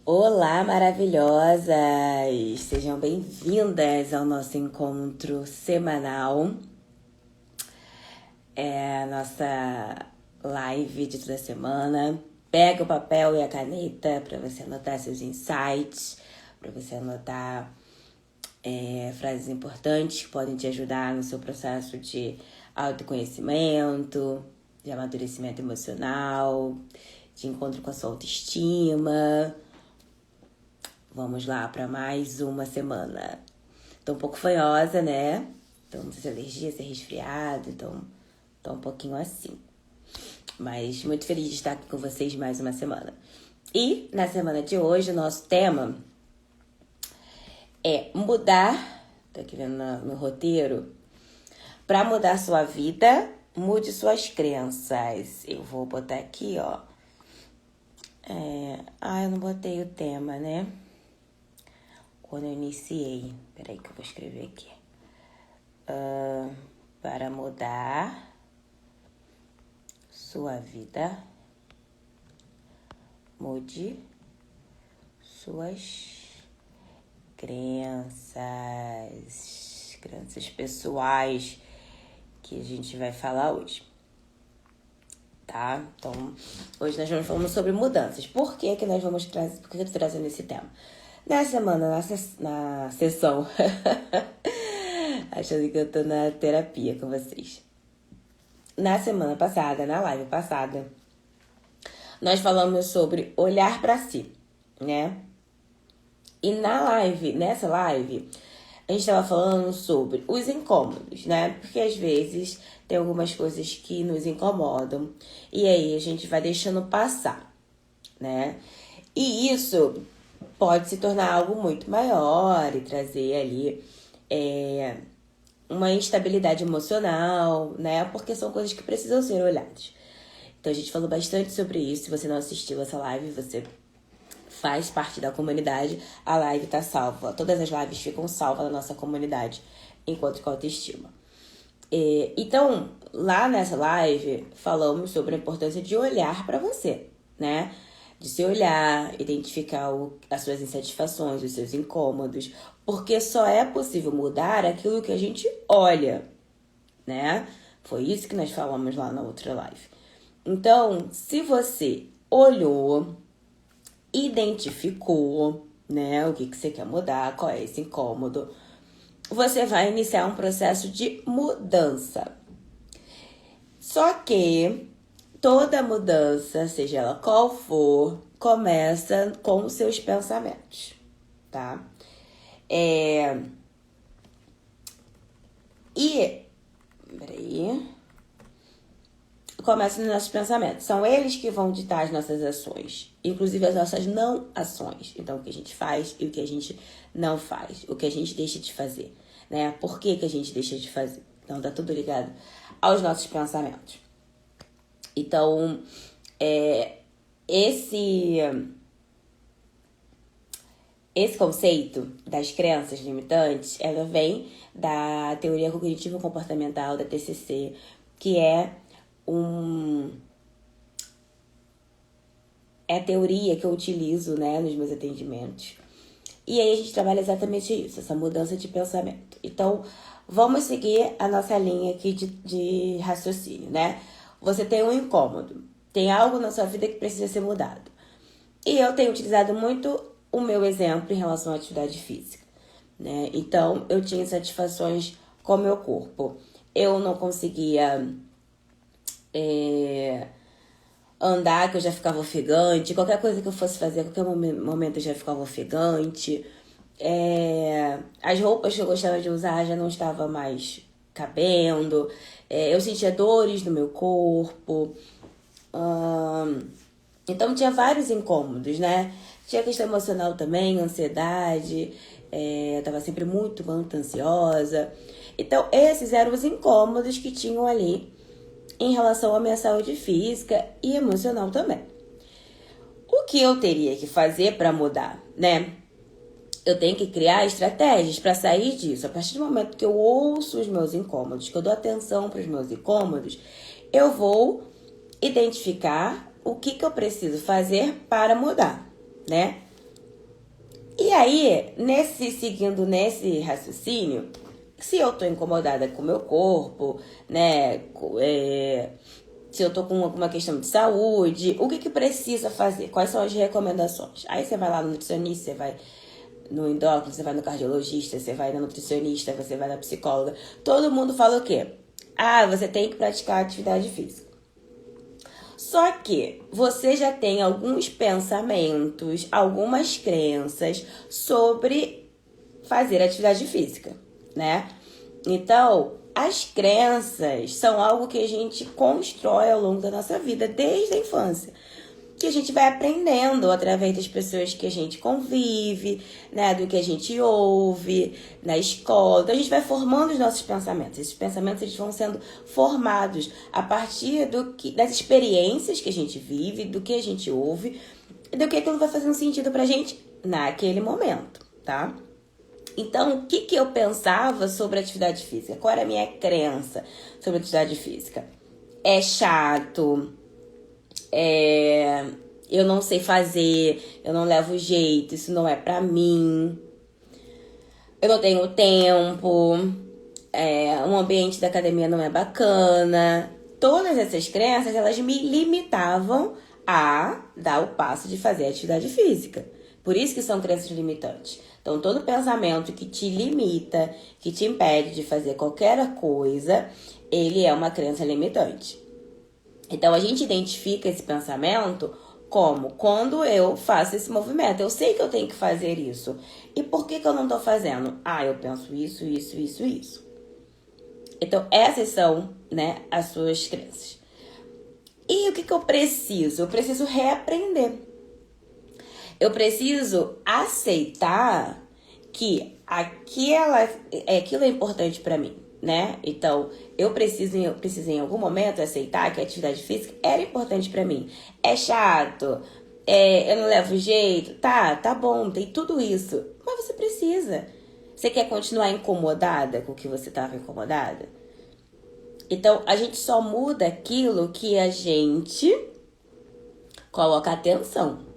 Olá, maravilhosas! Sejam bem-vindas ao nosso encontro semanal. É a nossa live de toda semana. Pega o papel e a caneta para você anotar seus insights, para você anotar frases importantes que podem te ajudar no seu processo de autoconhecimento, de amadurecimento emocional, de encontro com a sua autoestima. Vamos lá para mais uma semana. Tô um pouco fanhosa, né? Tô não sei se é alergia, se é resfriado, então tô um pouquinho assim. Mas muito feliz de estar aqui com vocês mais uma semana. E na semana de hoje, o nosso tema é mudar, tô aqui vendo no roteiro, para mudar sua vida, mude suas crenças. Eu vou botar aqui, ó. Eu não botei o tema, né? Quando eu iniciei. Peraí que eu vou escrever aqui. Para mudar sua vida, mude suas crenças pessoais que a gente vai falar hoje, tá? Então, hoje nós vamos falando sobre mudanças. Por que que nós vamos trazer, por que eu tô trazendo esse tema? Na semana, na sessão, achando que eu tô na terapia com vocês. Na semana passada, na live passada, nós falamos sobre olhar pra si, né? E nessa live, a gente tava falando sobre os incômodos, né? Porque às vezes tem algumas coisas que nos incomodam e aí a gente vai deixando passar, né? E isso pode se tornar algo muito maior e trazer ali uma instabilidade emocional, né? Porque são coisas que precisam ser olhadas. Então a gente falou bastante sobre isso. Se você não assistiu essa live, você faz parte da comunidade, a live tá salva. Todas as lives ficam salvas na nossa comunidade, enquanto com autoestima. Então, lá nessa live, falamos sobre a importância de olhar para você, né? De se olhar, identificar as suas insatisfações, os seus incômodos, porque só é possível mudar aquilo que a gente olha, né? Foi isso que nós falamos lá na outra live. Então, se você olhou, identificou, né, o que você quer mudar, qual é esse incômodo, você vai iniciar um processo de mudança. Só que toda mudança, seja ela qual for, começa com os seus pensamentos, tá? Começa nos nossos pensamentos. São eles que vão ditar as nossas ações, inclusive as nossas não ações. Então, o que a gente faz e o que a gente não faz, o que a gente deixa de fazer, né? Por que que a gente deixa de fazer? Então, tá tudo ligado aos nossos pensamentos. Então, esse conceito das crenças limitantes, ela vem da teoria cognitivo-comportamental, da TCC, que é a teoria que eu utilizo, né, nos meus atendimentos. E aí a gente trabalha exatamente isso, essa mudança de pensamento. Então, vamos seguir a nossa linha aqui de raciocínio, né? Você tem um incômodo, tem algo na sua vida que precisa ser mudado. E eu tenho utilizado muito o meu exemplo em relação à atividade física, né? Então, eu tinha insatisfações com o meu corpo. Eu não conseguia andar, que eu já ficava ofegante. Qualquer coisa que eu fosse fazer, a qualquer momento eu já ficava ofegante. As roupas que eu gostava de usar já não estavam mais cabendo. Eu sentia dores no meu corpo. Então tinha vários incômodos, né? Tinha questão emocional também, ansiedade. Eu tava sempre muito ansiosa. Então esses eram os incômodos que tinham ali em relação à minha saúde física e emocional também. O que eu teria que fazer para mudar, né? Eu tenho que criar estratégias para sair disso. A partir do momento que eu ouço os meus incômodos, que eu dou atenção para os meus incômodos, eu vou identificar o que eu preciso fazer para mudar, né? E aí, seguindo nesse raciocínio, se eu tô incomodada com o meu corpo, né, se eu tô com alguma questão de saúde, o que precisa fazer? Quais são as recomendações? Aí você vai lá no nutricionista, você vai no endócrino, você vai no cardiologista, você vai na nutricionista, você vai na psicóloga. Todo mundo fala o quê? Ah, você tem que praticar atividade física. Só que você já tem alguns pensamentos, algumas crenças sobre fazer atividade física, né? Então, as crenças são algo que a gente constrói ao longo da nossa vida, desde a infância. Que a gente vai aprendendo através das pessoas que a gente convive, né? Do que a gente ouve na escola. Então, a gente vai formando os nossos pensamentos. Esses pensamentos eles vão sendo formados a partir das experiências que a gente vive, do que a gente ouve, e do que aquilo vai fazendo sentido pra gente naquele momento, tá? Então, o que eu pensava sobre atividade física? Qual era a minha crença sobre atividade física? É chato, eu não sei fazer, eu não levo jeito, isso não é pra mim, eu não tenho tempo, o ambiente da academia não é bacana. Todas essas crenças, elas me limitavam a dar o passo de fazer atividade física. Por isso que são crenças limitantes. Então, todo pensamento que te limita, que te impede de fazer qualquer coisa, ele é uma crença limitante. Então, a gente identifica esse pensamento como quando eu faço esse movimento. Eu sei que eu tenho que fazer isso. E por que eu não tô fazendo? Ah, eu penso isso. Então, essas são, né, as suas crenças. E o que eu preciso? Eu preciso reaprender. Eu preciso aceitar que aquilo é importante pra mim, né? Então, eu preciso em algum momento aceitar que a atividade física era importante pra mim. É chato, eu não levo jeito, tá bom, tem tudo isso. Mas você precisa. Você quer continuar incomodada com o que você estava incomodada? Então, a gente só muda aquilo que a gente coloca atenção,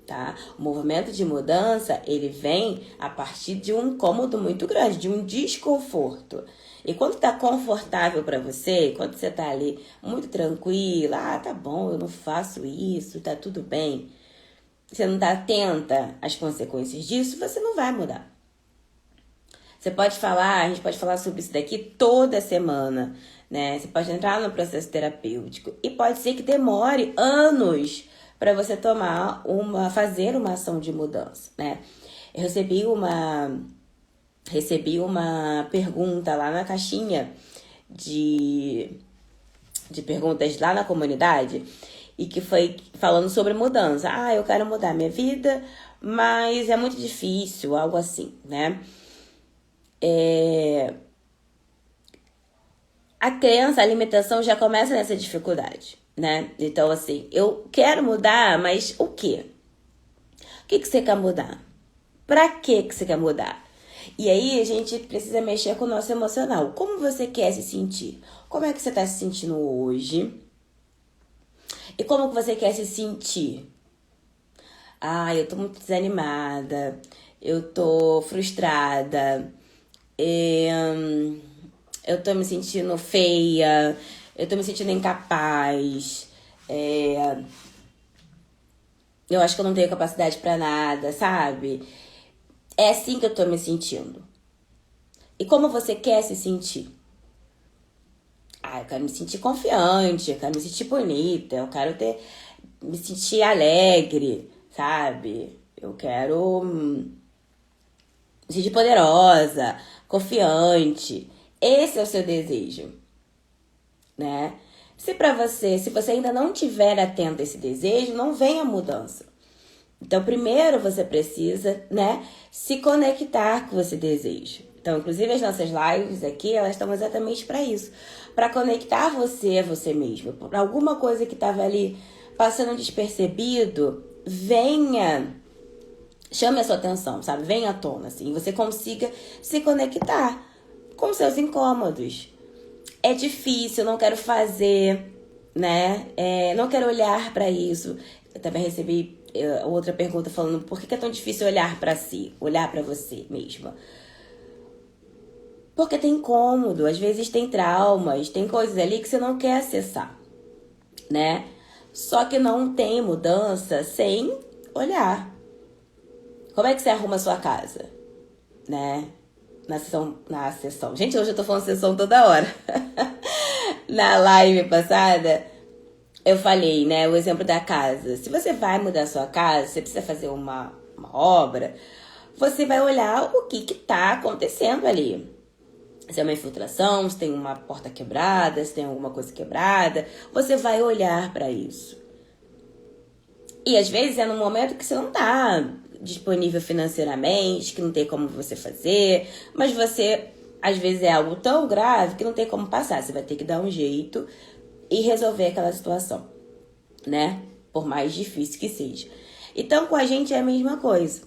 tá? O movimento de mudança, ele vem a partir de um incômodo muito grande, de um desconforto. E quando tá confortável pra você, quando você tá ali muito tranquila, tá bom, eu não faço isso, tá tudo bem. Você não tá atenta às consequências disso, você não vai mudar. Você pode falar, a gente pode falar sobre isso daqui toda semana, né? Você pode entrar no processo terapêutico e pode ser que demore anos para você fazer uma ação de mudança, né? Eu recebi uma pergunta lá na caixinha de perguntas lá na comunidade e que foi falando sobre mudança. Ah, eu quero mudar minha vida, mas é muito difícil, algo assim, né? A crença, a limitação já começa nessa dificuldade, né? Então, assim, eu quero mudar, mas o quê? O que você quer mudar? Pra que você quer mudar? E aí, a gente precisa mexer com o nosso emocional. Como você quer se sentir? Como é que você tá se sentindo hoje? E como que você quer se sentir? Ah, eu tô muito desanimada. Eu tô frustrada. Eu tô me sentindo feia. Eu tô me sentindo incapaz. Eu acho que eu não tenho capacidade pra nada, sabe? É assim que eu tô me sentindo. E como você quer se sentir? Ah, eu quero me sentir confiante, eu quero me sentir bonita, eu quero me sentir alegre, sabe? Eu quero me sentir poderosa, confiante. Esse é o seu desejo, né? Se você ainda não tiver atento a esse desejo, não vem a mudança. Então, primeiro você precisa, né, se conectar com esse desejo. Então, inclusive as nossas lives aqui, elas estão exatamente para isso, para conectar você a você mesmo. Para alguma coisa que estava ali passando despercebido, chame a sua atenção, sabe? Venha à tona, assim, você consiga se conectar com seus incômodos. É difícil, não quero fazer, né? Não quero olhar para isso. Eu também recebi outra pergunta falando por que é tão difícil olhar pra si, olhar pra você mesma. Porque tem incômodo, às vezes tem traumas, tem coisas ali que você não quer acessar, né? Só que não tem mudança sem olhar. Como é que você arruma a sua casa, né? Na sessão. Gente, hoje eu tô falando sessão toda hora. Na live passada, eu falei, né, o exemplo da casa. Se você vai mudar a sua casa, você precisa fazer uma obra, você vai olhar o que tá acontecendo ali. Se é uma infiltração, se tem uma porta quebrada, se tem alguma coisa quebrada, você vai olhar para isso. E às vezes é num momento que você não tá disponível financeiramente, que não tem como você fazer, mas você, às vezes é algo tão grave que não tem como passar. Você vai ter que dar um jeito e resolver aquela situação, né? Por mais difícil que seja. Então, com a gente é a mesma coisa.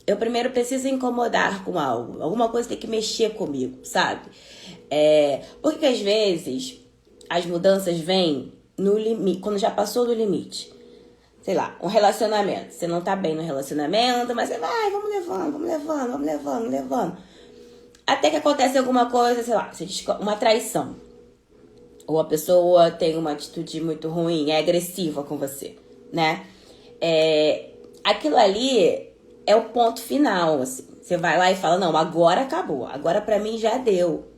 Eu primeiro preciso incomodar com algo. Alguma coisa tem que mexer comigo, sabe? Porque às vezes as mudanças vêm no limite, quando já passou do limite. Sei lá, um relacionamento. Você não tá bem no relacionamento, mas você vai, vamos levando. Até que acontece alguma coisa, sei lá, uma traição. Ou a pessoa tem uma atitude muito ruim, é agressiva com você, né? Aquilo ali é o ponto final, assim. Você vai lá e fala, não, agora acabou. Agora pra mim já deu.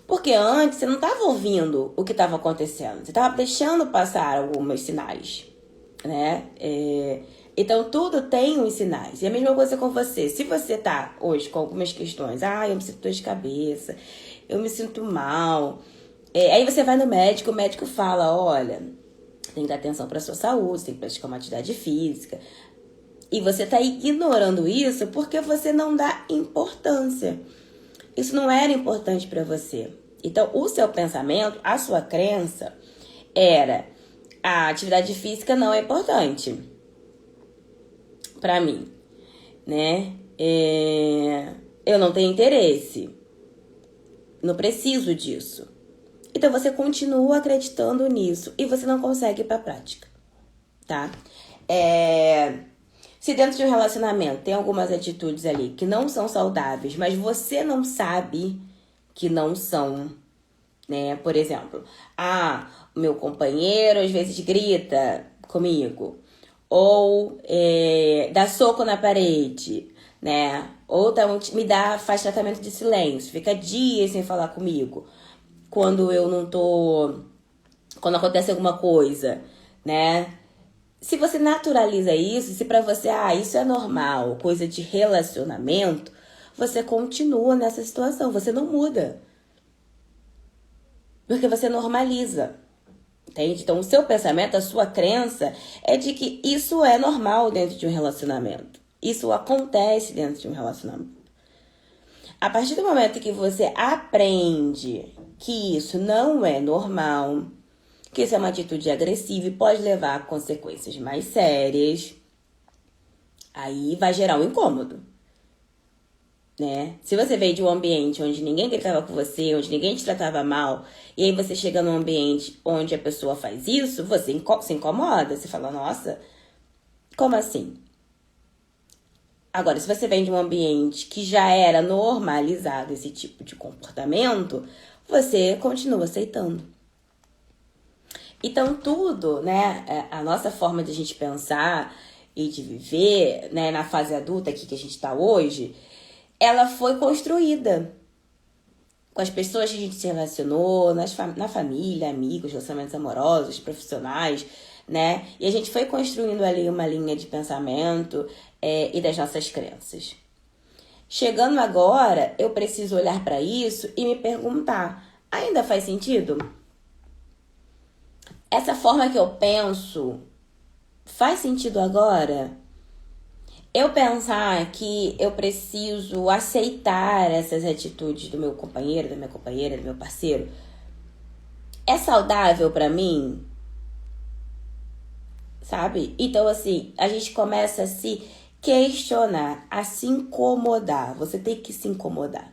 Porque antes você não estava ouvindo o que estava acontecendo. Você estava deixando passar alguns sinais, né? Então tudo tem uns sinais. E a mesma coisa com você. Se você tá hoje com algumas questões, eu me sinto dor de cabeça, eu me sinto mal. Aí você vai no médico, o médico fala, olha, tem que dar atenção pra sua saúde, tem que praticar uma atividade física. E você tá ignorando isso porque você não dá importância. Isso não era importante para você. Então, o seu pensamento, a sua crença era: a atividade física não é importante para mim, né? Eu não tenho interesse. Não preciso disso. Então, você continua acreditando nisso e você não consegue ir pra prática, tá? Se dentro de um relacionamento tem algumas atitudes ali que não são saudáveis, mas você não sabe que não são, né? Por exemplo, o meu companheiro às vezes grita comigo, ou dá soco na parede, né? Ou faz tratamento de silêncio, fica dias sem falar comigo. Quando eu não tô... Quando acontece alguma coisa, né? Se você naturaliza isso, se pra você, isso é normal, coisa de relacionamento, você continua nessa situação, você não muda. Porque você normaliza, entende? Então, o seu pensamento, a sua crença é de que isso é normal dentro de um relacionamento. Isso acontece dentro de um relacionamento. A partir do momento que você aprende que isso não é normal, que isso é uma atitude agressiva e pode levar a consequências mais sérias, aí vai gerar um incômodo, né? Se você veio de um ambiente onde ninguém gritava com você, onde ninguém te tratava mal, e aí você chega num ambiente onde a pessoa faz isso, você se incomoda, você fala, nossa, como assim? Agora, se você vem de um ambiente que já era normalizado esse tipo de comportamento, você continua aceitando. Então, tudo, né, a nossa forma de a gente pensar e de viver, né, na fase adulta aqui que a gente tá hoje, ela foi construída com as pessoas que a gente se relacionou, na família, amigos, relacionamentos amorosos, profissionais, né? E a gente foi construindo ali uma linha de pensamento e das nossas crenças. Chegando agora, eu preciso olhar para isso e me perguntar, ainda faz sentido? Essa forma que eu penso faz sentido agora? Eu pensar que eu preciso aceitar essas atitudes do meu companheiro, da minha companheira, do meu parceiro, é saudável pra mim? Sabe? Então, assim, a gente começa a se questionar, a se incomodar. Você tem que se incomodar.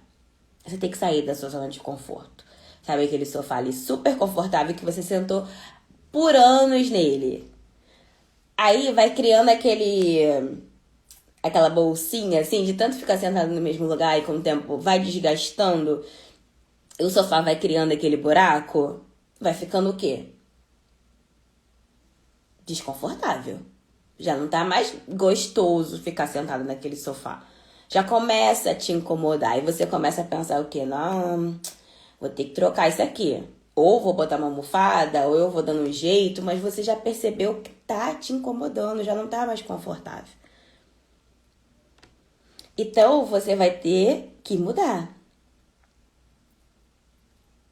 Você tem que sair da sua zona de conforto. Sabe aquele sofá ali super confortável que você sentou por anos nele? Aí vai criando aquela bolsinha, assim, de tanto ficar sentado no mesmo lugar e com o tempo vai desgastando, o sofá vai criando aquele buraco, vai ficando o quê? Desconfortável. Já não tá mais gostoso ficar sentado naquele sofá. Já começa a te incomodar. E você começa a pensar o quê? Não, vou ter que trocar isso aqui. Ou vou botar uma almofada, ou eu vou dando um jeito, mas você já percebeu que tá te incomodando, já não tá mais confortável. Então você vai ter que mudar.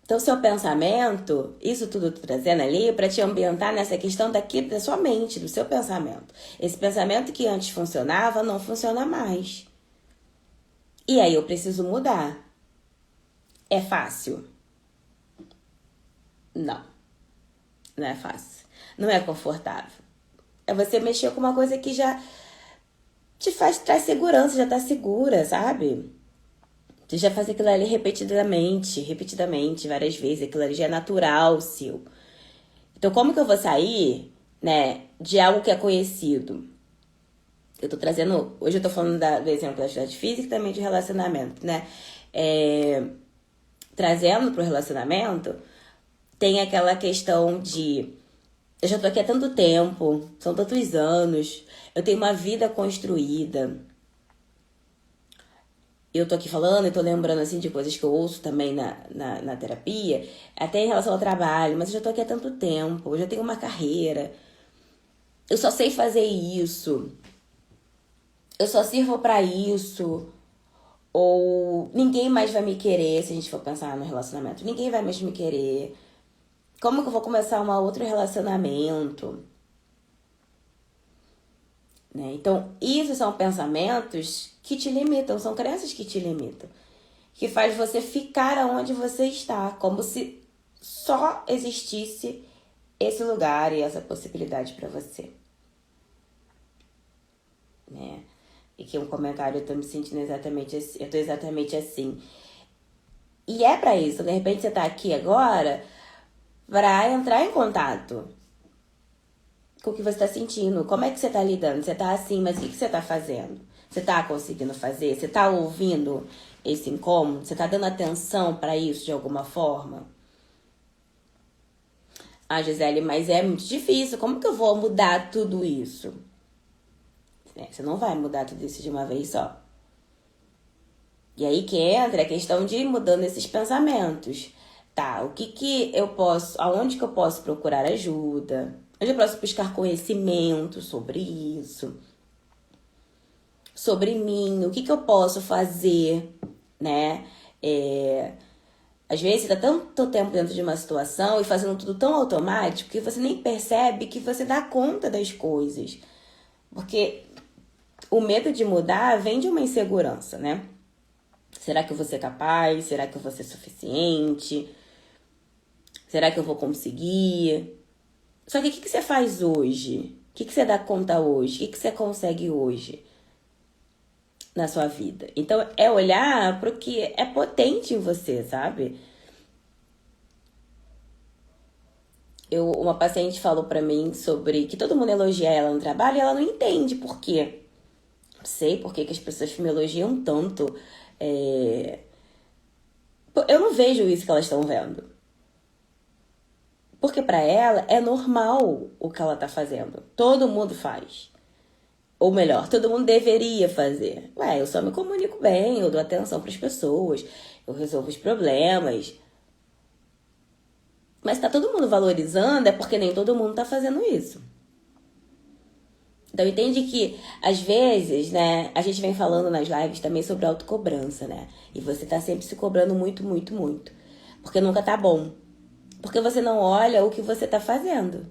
Então, seu pensamento, isso tudo eu tô trazendo ali para te ambientar nessa questão daqui da sua mente, do seu pensamento. Esse pensamento que antes funcionava, não funciona mais. E aí eu preciso mudar. É fácil? Não, não é fácil. Não é confortável. É você mexer com uma coisa que já traz segurança, já tá segura, sabe? Você já faz aquilo ali repetidamente, várias vezes. Aquilo ali já é natural seu. Então, como que eu vou sair, né, de algo que é conhecido? Eu tô trazendo... Hoje eu tô falando do exemplo da atividade física e também de relacionamento, né? Trazendo pro relacionamento, tem aquela questão de... Eu já tô aqui há tanto tempo, são tantos anos, eu tenho uma vida construída. Eu tô aqui falando e tô lembrando, assim, de coisas que eu ouço também na terapia, até em relação ao trabalho, mas eu já tô aqui há tanto tempo, eu já tenho uma carreira, eu só sei fazer isso, eu só sirvo pra isso, ou ninguém mais vai me querer se a gente for pensar no relacionamento, ninguém vai mais me querer. Como que eu vou começar um outro relacionamento? Né? Então, isso são pensamentos que te limitam, são crenças que te limitam. Que faz você ficar onde você está, como se só existisse esse lugar e essa possibilidade para você. Né? E que um comentário, eu tô me sentindo exatamente assim, eu tô exatamente assim. E é para isso, de repente você tá aqui agora para entrar em contato com o que você está sentindo. Como é que você está lidando? Você está assim, mas o que você está fazendo? Você está conseguindo fazer? Você está ouvindo esse incômodo? Você está dando atenção para isso de alguma forma? Ah, Gisele, mas é muito difícil. Como que eu vou mudar tudo isso? Você não vai mudar tudo isso de uma vez só. E aí que entra a questão de ir mudando esses pensamentos. Tá, o que eu posso... Aonde que eu posso procurar ajuda? Onde eu posso buscar conhecimento sobre isso? Sobre mim? O que eu posso fazer, né? Às vezes você tá tanto tempo dentro de uma situação e fazendo tudo tão automático que você nem percebe que você dá conta das coisas. Porque o medo de mudar vem de uma insegurança, né? Será que eu vou ser capaz? Será que eu vou ser suficiente? Será que eu vou conseguir? Só que o que você faz hoje? O que você dá conta hoje? O que você consegue hoje na sua vida? Então, é olhar para o que é potente em você, sabe? Uma paciente falou pra mim sobre que todo mundo elogia ela no trabalho e ela não entende por quê. Não sei por que as pessoas me elogiam tanto. Eu não vejo isso que elas estão vendo. Porque pra ela é normal o que ela tá fazendo. Todo mundo faz. Ou melhor, todo mundo deveria fazer. Ué, eu só me comunico bem, eu dou atenção pras pessoas, eu resolvo os problemas. Mas tá todo mundo valorizando é porque nem todo mundo tá fazendo isso. Então entende que, às vezes, né, a gente vem falando nas lives também sobre autocobrança, né? E você tá sempre se cobrando muito, muito, muito. Porque nunca tá bom. Porque você não olha o que você tá fazendo.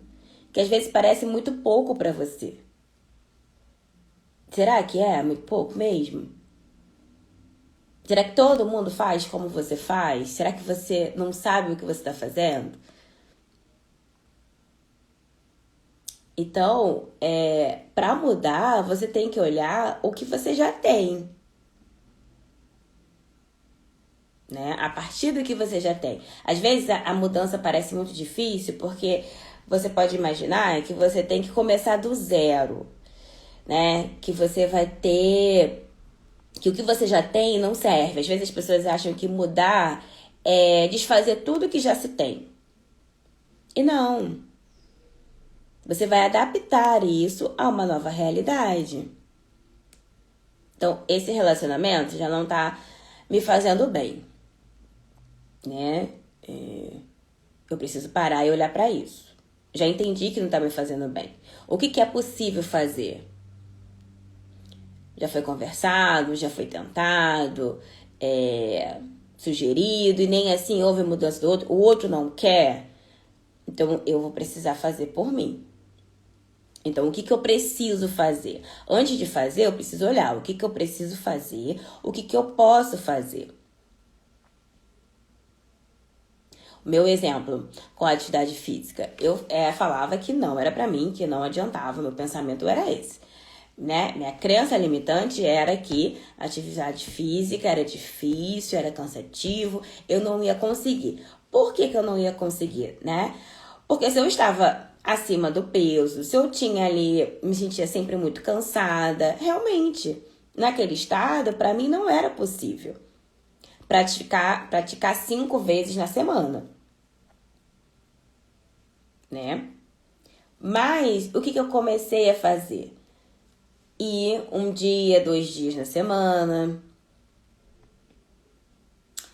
Que às vezes parece muito pouco pra você. Será que é muito pouco mesmo? Será que todo mundo faz como você faz? Será que você não sabe o que você tá fazendo? Então, para mudar, você tem que olhar o que você já tem. Né? A partir do que você já tem. Às vezes a mudança parece muito difícil porque você pode imaginar que você tem que começar do zero, né? Que você vai ter... que o que você já tem não serve. Às vezes as pessoas acham que mudar é desfazer tudo que já se tem. E não. Você vai adaptar isso a uma nova realidade. Então, esse relacionamento já não tá me fazendo bem, né? Eu preciso parar e olhar pra isso. Já entendi que não tá me fazendo bem. O que é possível fazer? Já foi conversado, já foi tentado, sugerido, e nem assim houve mudança do outro. O outro não quer, então eu vou precisar fazer por mim. Então, o que eu preciso fazer? Antes de fazer, eu preciso olhar o que eu preciso fazer, o que eu posso fazer. O meu exemplo com a atividade física, eu falava que não era pra mim, que não adiantava, meu pensamento era esse, né? Minha crença limitante era que a atividade física era difícil, era cansativo, eu não ia conseguir. Por que eu não ia conseguir, né? Porque se eu estava acima do peso, se eu tinha ali, me sentia sempre muito cansada, realmente, naquele estado, pra mim não era possível praticar 5 vezes na semana, né? Mas o que eu comecei a fazer? Ir 1 dia, 2 dias na semana,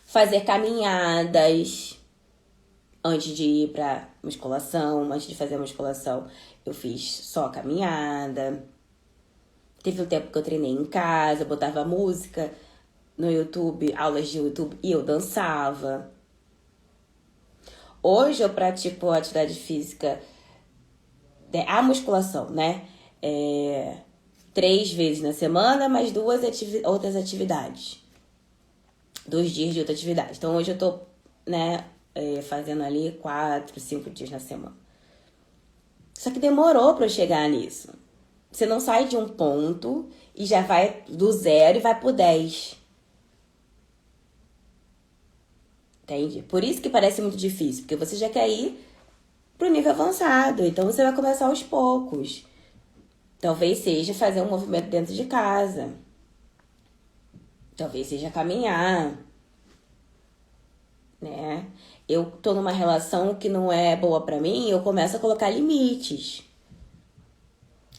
fazer caminhadas antes de ir pra musculação. Antes de fazer a musculação, eu fiz só caminhada. Teve um tempo que eu treinei em casa, botava música no YouTube, aulas de YouTube, e eu dançava. Hoje eu pratico atividade física, a musculação, né? 3 vezes na semana, mais 2 outras atividades. 2 dias de outra atividade. Então hoje eu tô, né, fazendo ali 4, 5 dias na semana. Só que demorou pra eu chegar nisso. Você não sai de um ponto e já vai do 0 e vai pro 10. Entende? Por isso que parece muito difícil, porque você já quer ir pro nível avançado. Então você vai começar aos poucos. Talvez seja fazer um movimento dentro de casa. Talvez seja caminhar, né? Eu tô numa relação que não é boa pra mim, eu começo a colocar limites.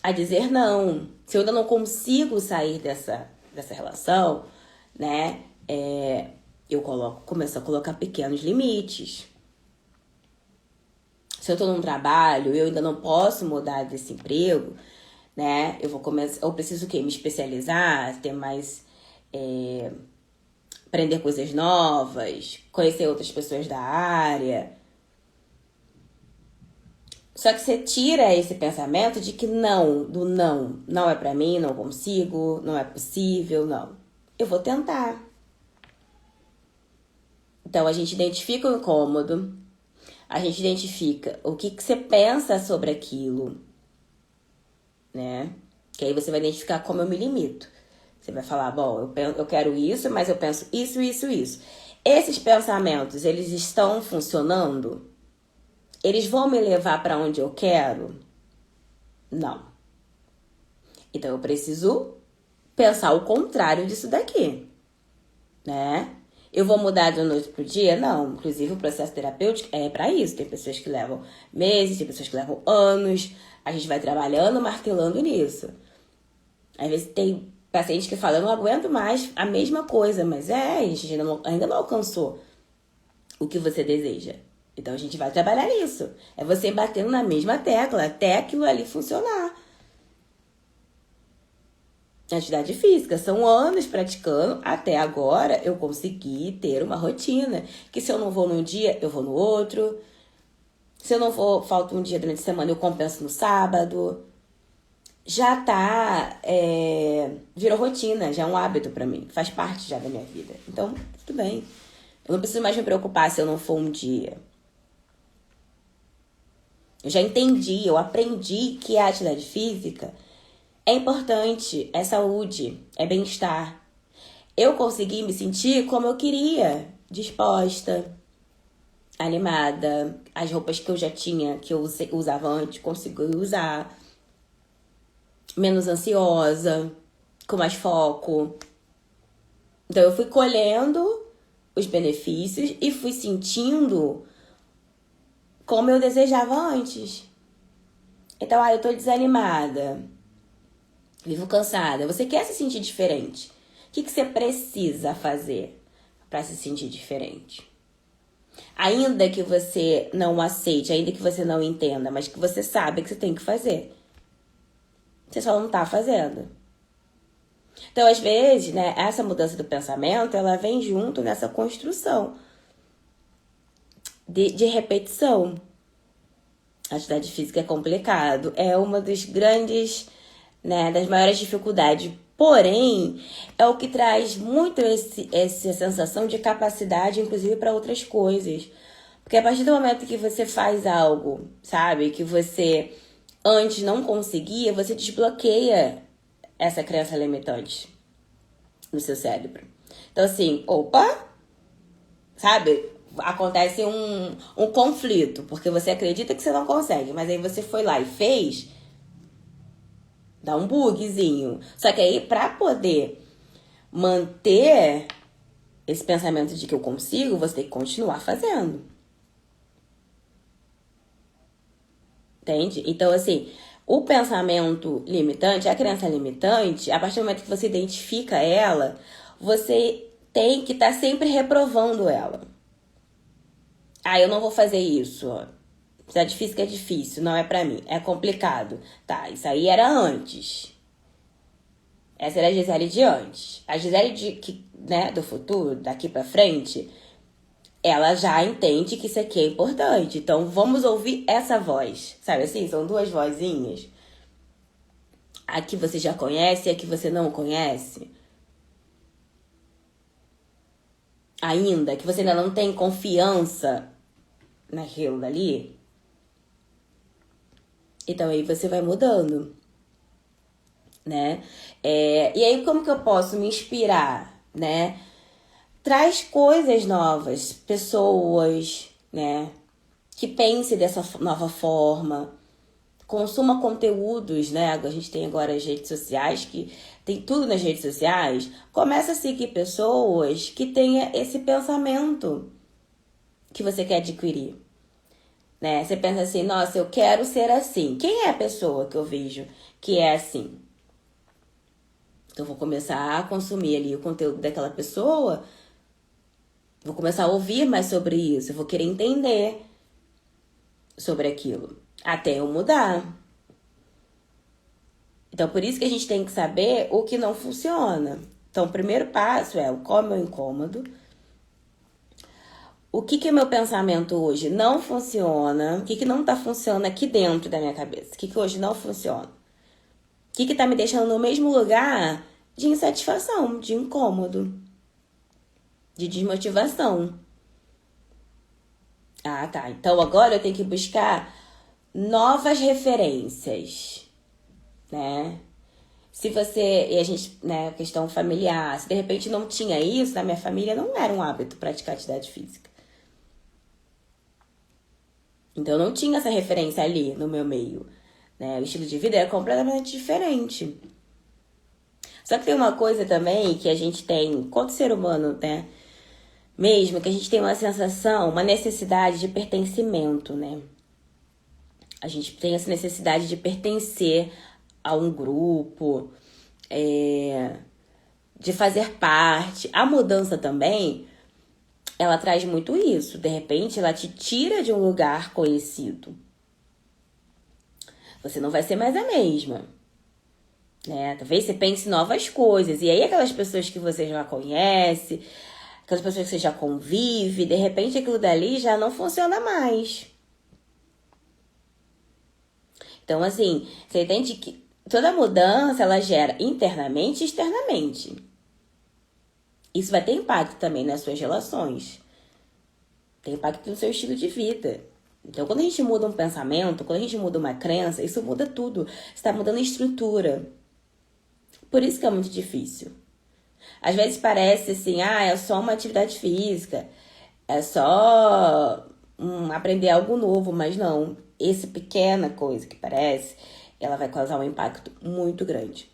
A dizer não. Se eu ainda não consigo sair dessa relação, né? Eu começo a colocar pequenos limites. Se eu tô num trabalho e eu ainda não posso mudar desse emprego, né? Eu preciso o quê? Me especializar, ter mais... aprender coisas novas, conhecer outras pessoas da área. Só que você tira esse pensamento de que não é pra mim, não consigo, não é possível, não. Eu vou tentar. Então, a gente identifica o incômodo, a gente identifica o que você pensa sobre aquilo, né? Que aí você vai identificar como eu me limito. Você vai falar, bom, eu quero isso, mas eu penso isso. Esses pensamentos, eles estão funcionando? Eles vão me levar para onde eu quero? Não. Então, eu preciso pensar o contrário disso daqui, né? Eu vou mudar de noite pro dia? Não. Inclusive, o processo terapêutico é para isso. Tem pessoas que levam meses, tem pessoas que levam anos. A gente vai trabalhando, martelando nisso. Às vezes tem pacientes que falam, eu não aguento mais a mesma coisa. Mas a gente ainda não alcançou o que você deseja. Então, a gente vai trabalhar nisso. É você batendo na mesma tecla até aquilo ali funcionar. Atividade física, são anos praticando, até agora eu consegui ter uma rotina, que se eu não vou num dia, eu vou no outro, se eu não vou, falta um dia durante a semana, eu compenso no sábado, já virou rotina, já é um hábito pra mim, faz parte já da minha vida, então tudo bem, eu não preciso mais me preocupar se eu não for um dia. Eu já entendi, eu aprendi que a atividade física é importante, é saúde, é animada. As roupas que eu já tinha, que eu usava antes, consegui usar. Menos ansiosa, com mais foco. Então eu fui colhendo os benefícios e fui sentindo como eu desejava antes. Então, eu tô desanimada, vivo cansada. Você quer se sentir diferente. O que você precisa fazer para se sentir diferente? Ainda que você não aceite, ainda que você não entenda, mas que você sabe que você tem que fazer. Você só não tá fazendo. Então, às vezes, né, essa mudança do pensamento, ela vem junto nessa construção de repetição. A atividade física é complicado. É uma dos grandes, né, das maiores dificuldades. Porém, é o que traz muito essa sensação de capacidade, inclusive, para outras coisas. Porque a partir do momento que você faz algo, sabe, que você antes não conseguia, você desbloqueia essa crença limitante no seu cérebro. Então, assim, opa, sabe? Acontece um conflito, porque você acredita que você não consegue, mas aí você foi lá e fez, dá um bugzinho. Só que aí, pra poder manter esse pensamento de que eu consigo, você tem que continuar fazendo. Entende? Então, assim, o pensamento limitante, a crença limitante, a partir do momento que você identifica ela, você tem que estar sempre reprovando ela. Ah, eu não vou fazer isso. Atividade física é difícil, não é pra mim, é complicado. Tá, isso aí era antes. Essa era a Gisele de antes. A Gisele né, do futuro, daqui pra frente, ela já entende que isso aqui é importante. Então, vamos ouvir essa voz. Sabe assim? São duas vozinhas. A que você já conhece e a que você não conhece. Ainda, que você ainda não tem confiança naquilo dali. Então, aí você vai mudando, né? E aí, como que eu posso me inspirar, né? Traz coisas novas, pessoas, né? Que pense dessa nova forma. Consuma conteúdos, né? A gente tem agora as redes sociais, que tem tudo nas redes sociais. Começa a seguir pessoas que tenham esse pensamento que você quer adquirir. Né? Você pensa assim, nossa, eu quero ser assim. Quem é a pessoa que eu vejo que é assim? Então, eu vou começar a consumir ali o conteúdo daquela pessoa. Vou começar a ouvir mais sobre isso. Eu vou querer entender sobre aquilo. Até eu mudar. Então, por isso que a gente tem que saber o que não funciona. Então, o primeiro passo é qual é o meu incômodo. O que é meu pensamento hoje não funciona? O que não tá funcionando aqui dentro da minha cabeça? O que hoje não funciona? O que tá me deixando no mesmo lugar de insatisfação, de incômodo, de desmotivação? Ah, tá. Então agora eu tenho que buscar novas referências, né? Se você, e a gente, né, questão familiar, se de repente não tinha isso, na minha família não era um hábito praticar atividade física. Então eu não tinha essa referência ali no meu meio, né? O estilo de vida era completamente diferente. Só que tem uma coisa também que a gente tem, enquanto ser humano, né? Mesmo que a gente tem uma sensação, uma necessidade de pertencimento, né? A gente tem essa necessidade de pertencer a um grupo, de fazer parte. A mudança também, ela traz muito isso. De repente, ela te tira de um lugar conhecido. Você não vai ser mais a mesma, né? Talvez você pense em novas coisas. E aí, aquelas pessoas que você já conhece, aquelas pessoas que você já convive, de repente aquilo dali já não funciona mais. Então, assim, você entende que toda mudança, ela gera internamente e externamente. Isso vai ter impacto também nas suas relações. Tem impacto no seu estilo de vida. Então, quando a gente muda um pensamento, quando a gente muda uma crença, isso muda tudo. Você está mudando a estrutura. Por isso que é muito difícil. Às vezes parece assim, é só uma atividade física. É só aprender algo novo, mas não. Essa pequena coisa que parece, ela vai causar um impacto muito grande.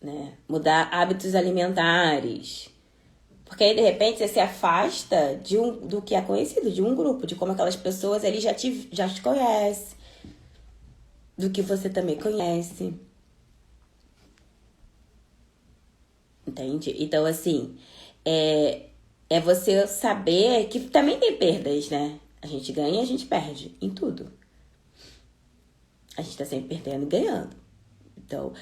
Né? Mudar hábitos alimentares. Porque aí, de repente, você se afasta do que é conhecido, de um grupo, de como aquelas pessoas ali já te conhecem, do que você também conhece. Entende? Então, assim, é você saber que também tem perdas, né? A gente ganha e a gente perde em tudo. A gente tá sempre perdendo e ganhando. Então,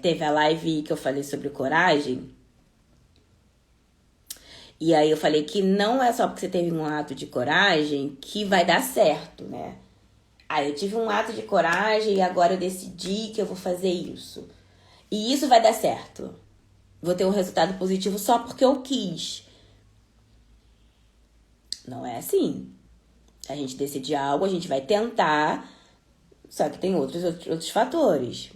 teve a live que eu falei sobre coragem. E aí eu falei que não é só porque você teve um ato de coragem que vai dar certo, né? Eu tive um ato de coragem e agora eu decidi que eu vou fazer isso. E isso vai dar certo. Vou ter um resultado positivo só porque eu quis. Não é assim. A gente decide algo, a gente vai tentar, só que tem outros fatores.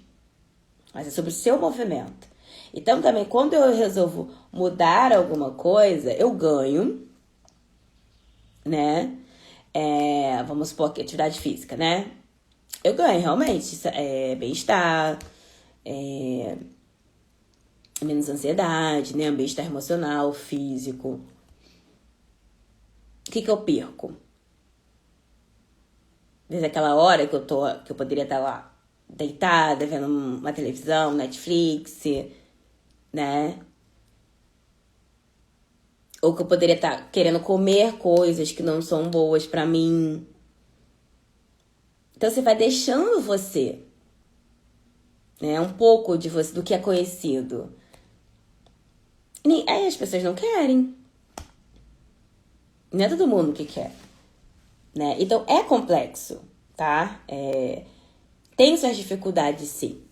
Mas é sobre o seu movimento. Então, também, quando eu resolvo mudar alguma coisa, eu ganho, né? Vamos supor que atividade física, né? Eu ganho, realmente, bem-estar, menos ansiedade, né? Bem-estar emocional, físico. O que eu perco? Desde aquela hora que eu poderia estar lá deitada, vendo uma televisão, Netflix, né? Ou que eu poderia estar querendo comer coisas que não são boas pra mim. Então você vai deixando você, né? Um pouco de você, do que é conhecido. E aí as pessoas não querem. Não é todo mundo que quer, né? Então é complexo, tá? Tem suas dificuldades, sim.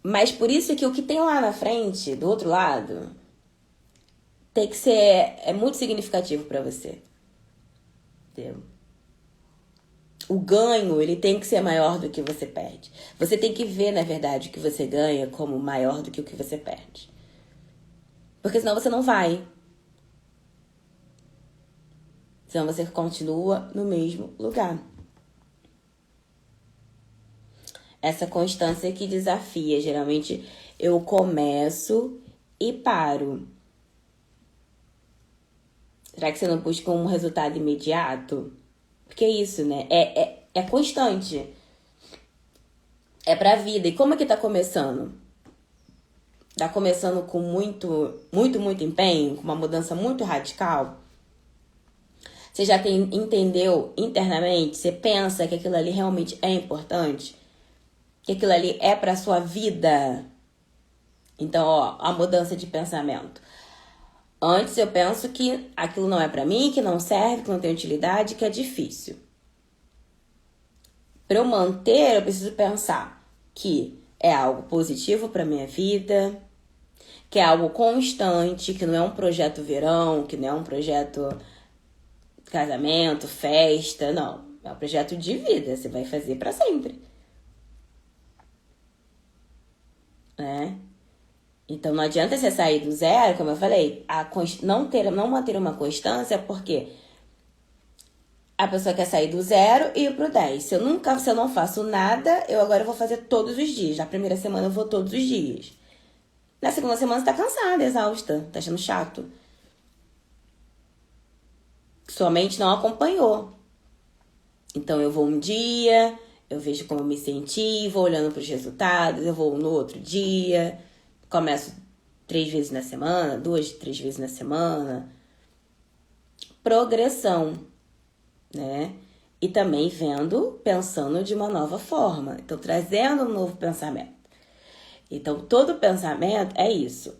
Mas por isso que o que tem lá na frente, do outro lado, tem que ser muito significativo pra você. Entendeu? O ganho, ele tem que ser maior do que você perde. Você tem que ver, na verdade, o que você ganha como maior do que o que você perde. Porque senão você não vai. Senão você continua no mesmo lugar. Essa constância que desafia. Geralmente eu começo e paro. Será que você não busca um resultado imediato? Porque é isso, né? É constante. É pra vida. E como é que tá começando? Tá começando com muito empenho, com uma mudança muito radical? Você já entendeu internamente? Você pensa que aquilo ali realmente é importante? Que aquilo ali é pra sua vida? Então, a mudança de pensamento. Antes eu penso que aquilo não é pra mim, que não serve, que não tem utilidade, que é difícil. Para eu manter, eu preciso pensar que é algo positivo pra minha vida, que é algo constante, que não é um projeto verão, que não é um projeto casamento, festa, não. É um projeto de vida, você vai fazer pra sempre. Né? Então não adianta você sair do zero, como eu falei, não manter uma constância, porque a pessoa quer sair do zero e ir pro 10. Se eu não faço nada, eu agora vou fazer todos os dias. Na primeira semana eu vou todos os dias. Na segunda semana você tá cansada, exausta, tá achando chato. Sua mente não acompanhou. Então eu vou um dia, eu vejo como eu me senti, vou olhando pros resultados, eu vou no outro dia, começo 3 vezes na semana, 2, 3 vezes na semana. Progressão, né? E também pensando de uma nova forma. Então, trazendo um novo pensamento. Então, todo pensamento é isso.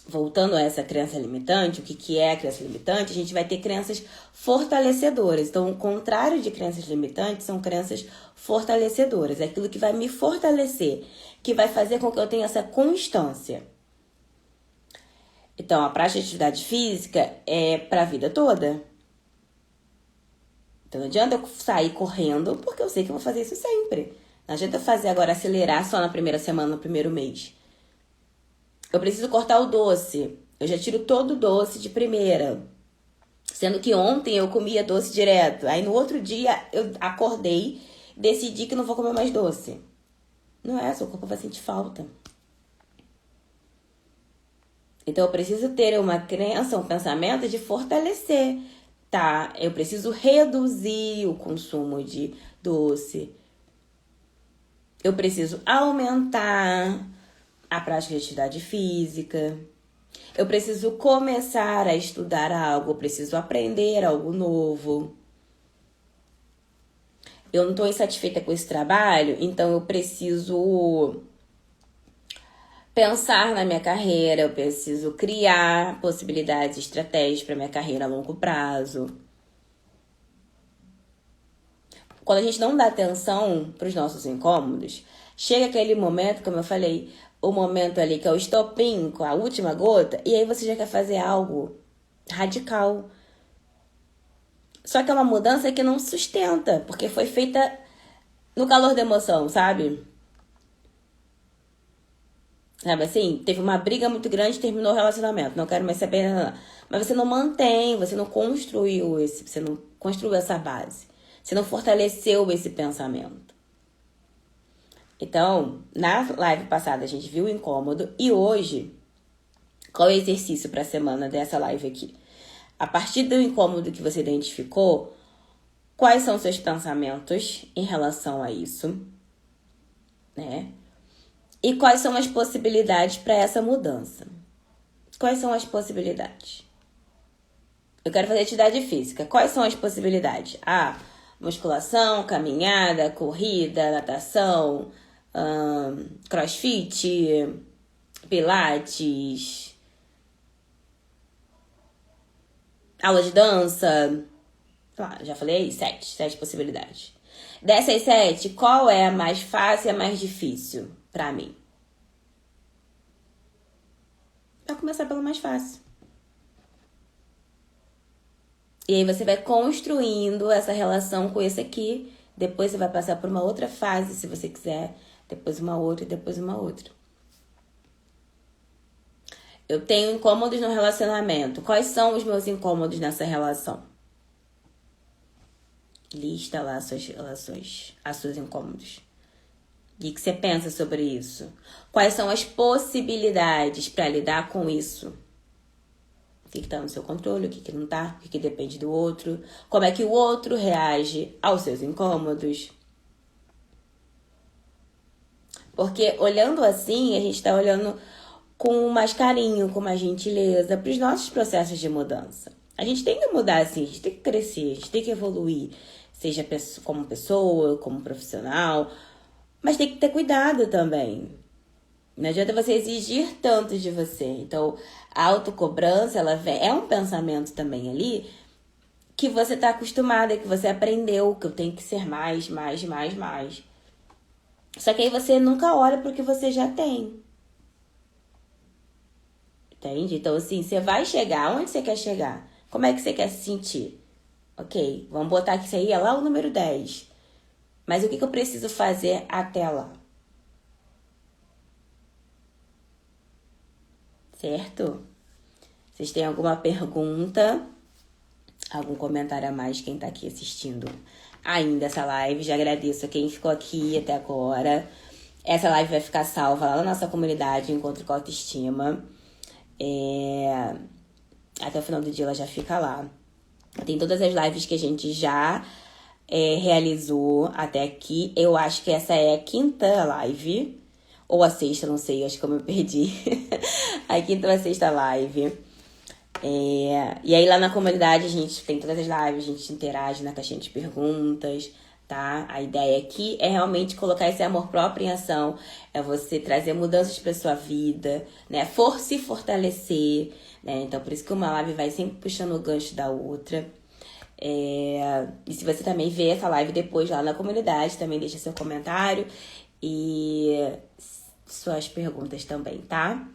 Voltando a essa crença limitante, o que é a crença limitante? A gente vai ter crenças fortalecedoras. Então, o contrário de crenças limitantes são crenças fortalecedoras. É aquilo que vai me fortalecer, que vai fazer com que eu tenha essa constância. Então, a prática de atividade física é para a vida toda. Então, não adianta eu sair correndo, porque eu sei que eu vou fazer isso sempre. Não adianta eu fazer agora, acelerar só na primeira semana, no primeiro mês. Eu preciso cortar o doce. Eu já tiro todo o doce de primeira. Sendo que ontem eu comia doce direto. Aí no outro dia eu acordei, decidi que não vou comer mais doce. Não é, seu corpo vai sentir falta. Então eu preciso ter uma crença, um pensamento de fortalecer, tá? Eu preciso reduzir o consumo de doce. Eu preciso aumentar a prática de atividade física. Eu preciso começar a estudar algo, eu preciso aprender algo novo. Eu não estou insatisfeita com esse trabalho, então eu preciso pensar na minha carreira, eu preciso criar possibilidades, estratégias para minha carreira a longo prazo. Quando a gente não dá atenção para os nossos incômodos, chega aquele momento, como eu falei, o momento ali que é o estopim, com a última gota, e aí você já quer fazer algo radical. Só que é uma mudança que não sustenta, porque foi feita no calor da emoção, sabe? Sabe assim? Teve uma briga muito grande, terminou o relacionamento, não quero mais saber nada. Mas você não mantém, você não construiu essa base. Você não fortaleceu esse pensamento. Então, na live passada a gente viu o incômodo e hoje, qual é o exercício para a semana dessa live aqui? A partir do incômodo que você identificou, quais são seus pensamentos em relação a isso, né? E quais são as possibilidades para essa mudança? Quais são as possibilidades? Eu quero fazer atividade física. Quais são as possibilidades? Musculação, caminhada, corrida, natação, crossfit, pilates, aula de dança. Já falei aí, sete possibilidades. Dessas 7, qual é a mais fácil e a mais difícil pra mim? Vai começar pelo mais fácil. E aí você vai construindo essa relação com esse aqui. Depois você vai passar por uma outra fase, se você quiser. Depois uma outra e depois uma outra. Eu tenho incômodos no relacionamento. Quais são os meus incômodos nessa relação? Lista lá as suas relações, os seus incômodos. O que você pensa sobre isso? Quais são as possibilidades para lidar com isso? O que está no seu controle, o que não está, o que depende do outro, como é que o outro reage aos seus incômodos. Porque olhando assim, a gente está olhando com mais carinho, com mais gentileza para os nossos processos de mudança. A gente tem que mudar assim, a gente tem que crescer, a gente tem que evoluir, seja como pessoa, como profissional, mas tem que ter cuidado também. Não adianta você exigir tanto de você. Então, a autocobrança, é um pensamento também ali que você tá acostumada, que você aprendeu, que eu tenho que ser mais. Só que aí você nunca olha pro que você já tem. Entende? Então, assim, você vai chegar. Onde você quer chegar? Como é que você quer se sentir? Ok, vamos botar que isso aí é lá o número 10. Mas o que eu preciso fazer até lá? Certo? Vocês têm alguma pergunta? Algum comentário a mais? Quem tá aqui assistindo ainda essa live? Já agradeço a quem ficou aqui até agora. Essa live vai ficar salva lá na nossa comunidade Encontro com Autoestima. Até o final do dia ela já fica lá. Tem todas as lives que a gente já realizou até aqui. Eu acho que essa é a 5ª live. Ou a 6ª, não sei, acho que eu me perdi. A 5ª ou a 6ª live. E aí lá na comunidade a gente tem todas as lives, a gente interage na caixinha de perguntas, tá? A ideia aqui é realmente colocar esse amor próprio em ação. É você trazer mudanças pra sua vida, né? Se fortalecer, né? Então por isso que uma live vai sempre puxando o gancho da outra. E se você também vê essa live depois lá na comunidade, também deixa seu comentário e suas perguntas também, tá?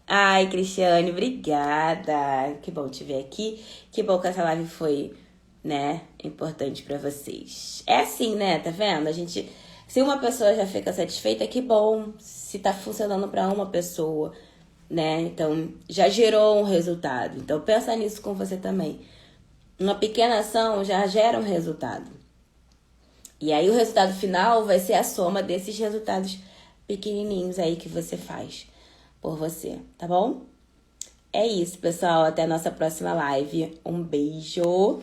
Ai, Cristiane, obrigada. Que bom te ver aqui. Que bom que essa live foi, né, importante pra vocês. É assim, né? Tá vendo? Se uma pessoa já fica satisfeita, que bom. Se tá funcionando pra uma pessoa, né? Então, já gerou um resultado. Então, pensa nisso com você também. Uma pequena ação já gera um resultado. E aí o resultado final vai ser a soma desses resultados pequenininhos aí que você faz por você, tá bom? É isso, pessoal. Até a nossa próxima live. Um beijo.